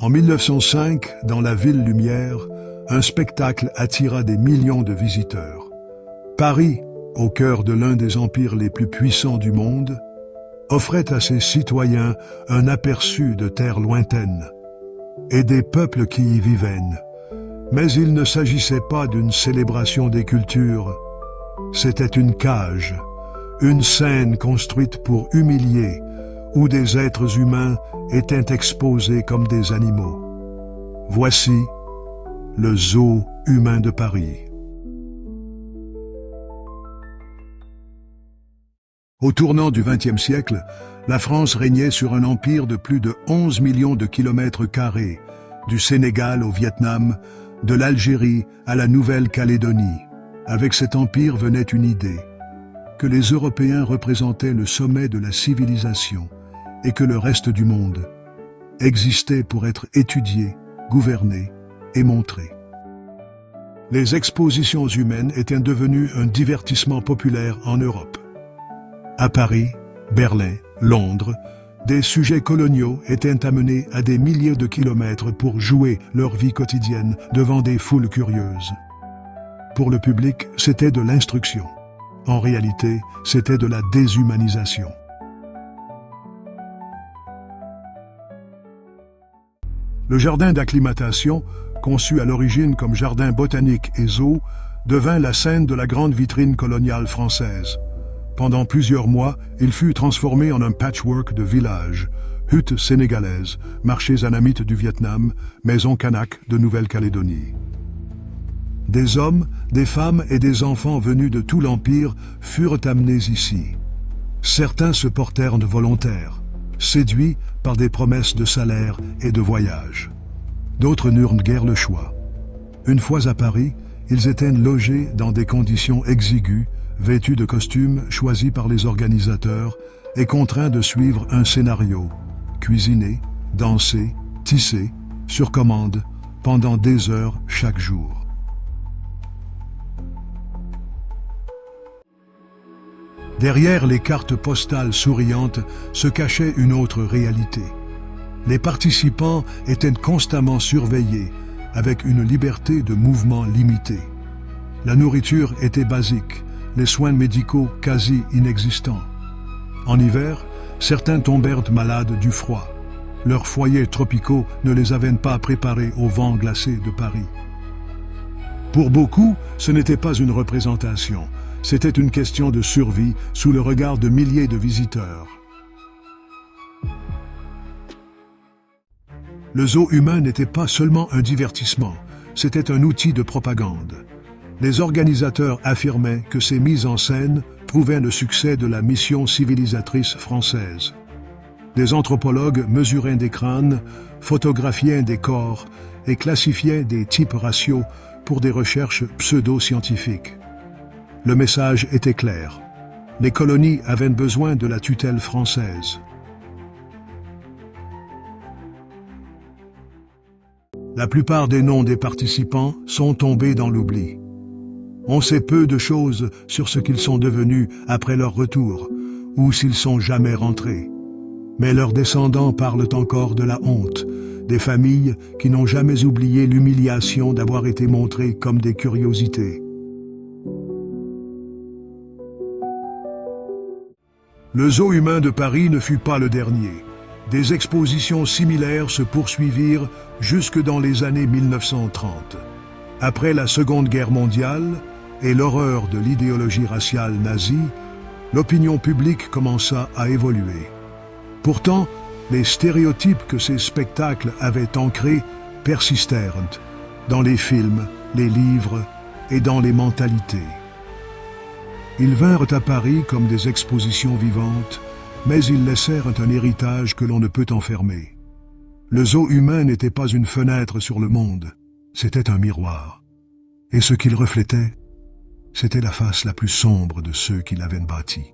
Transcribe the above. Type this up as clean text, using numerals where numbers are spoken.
En 1905, dans la Ville Lumière, un spectacle attira des millions de visiteurs. Paris, au cœur de l'un des empires les plus puissants du monde, offrait à ses citoyens un aperçu de terres lointaines et des peuples qui y vivaient. Mais il ne s'agissait pas d'une célébration des cultures, c'était une cage, une scène construite pour humilier, où des êtres humains étaient exposés comme des animaux. Voici le zoo humain de Paris. Au tournant du XXe siècle, la France régnait sur un empire de plus de 11 millions de kilomètres carrés, du Sénégal au Vietnam, de l'Algérie à la Nouvelle-Calédonie. Avec cet empire venait une idée, que les Européens représentaient le sommet de la civilisation et que le reste du monde existait pour être étudié, gouverné et montré. Les expositions humaines étaient devenues un divertissement populaire en Europe. À Paris, Berlin, Londres, des sujets coloniaux étaient amenés à des milliers de kilomètres pour jouer leur vie quotidienne devant des foules curieuses. Pour le public, c'était de l'instruction. En réalité, c'était de la déshumanisation. Le jardin d'acclimatation, conçu à l'origine comme jardin botanique et zoo, devint la scène de la grande vitrine coloniale française. Pendant plusieurs mois, il fut transformé en un patchwork de villages, huttes sénégalaises, marchés anamites du Vietnam, maisons kanak de Nouvelle-Calédonie. Des hommes, des femmes et des enfants venus de tout l'Empire furent amenés ici. Certains se portèrent volontaires, séduits par des promesses de salaire et de voyage. D'autres n'eurent guère le choix. Une fois à Paris, ils étaient logés dans des conditions exiguës, vêtus de costumes choisis par les organisateurs et contraints de suivre un scénario, cuisiner, danser, tisser, sur commande, pendant des heures chaque jour. Derrière les cartes postales souriantes se cachait une autre réalité. Les participants étaient constamment surveillés, avec une liberté de mouvement limitée. La nourriture était basique, les soins médicaux quasi inexistants. En hiver, certains tombèrent malades du froid. Leurs foyers tropicaux ne les avaient pas préparés au vent glacé de Paris. Pour beaucoup, ce n'était pas une représentation, c'était une question de survie sous le regard de milliers de visiteurs. Le zoo humain n'était pas seulement un divertissement, c'était un outil de propagande. Les organisateurs affirmaient que ces mises en scène prouvaient le succès de la mission civilisatrice française. Des anthropologues mesuraient des crânes, photographiaient des corps et classifiaient des types raciaux pour des recherches pseudo-scientifiques. Le message était clair. Les colonies avaient besoin de la tutelle française. La plupart des noms des participants sont tombés dans l'oubli. On sait peu de choses sur ce qu'ils sont devenus après leur retour, ou s'ils sont jamais rentrés. Mais leurs descendants parlent encore de la honte, des familles qui n'ont jamais oublié l'humiliation d'avoir été montrées comme des curiosités. Le zoo humain de Paris ne fut pas le dernier. Des expositions similaires se poursuivirent jusque dans les années 1930. Après la Seconde Guerre mondiale et l'horreur de l'idéologie raciale nazie, l'opinion publique commença à évoluer. Pourtant, les stéréotypes que ces spectacles avaient ancrés persistèrent dans les films, les livres et dans les mentalités. Ils vinrent à Paris comme des expositions vivantes, mais ils laissèrent un héritage que l'on ne peut enfermer. Le zoo humain n'était pas une fenêtre sur le monde, c'était un miroir. Et ce qu'il reflétait, c'était la face la plus sombre de ceux qui l'avaient bâti.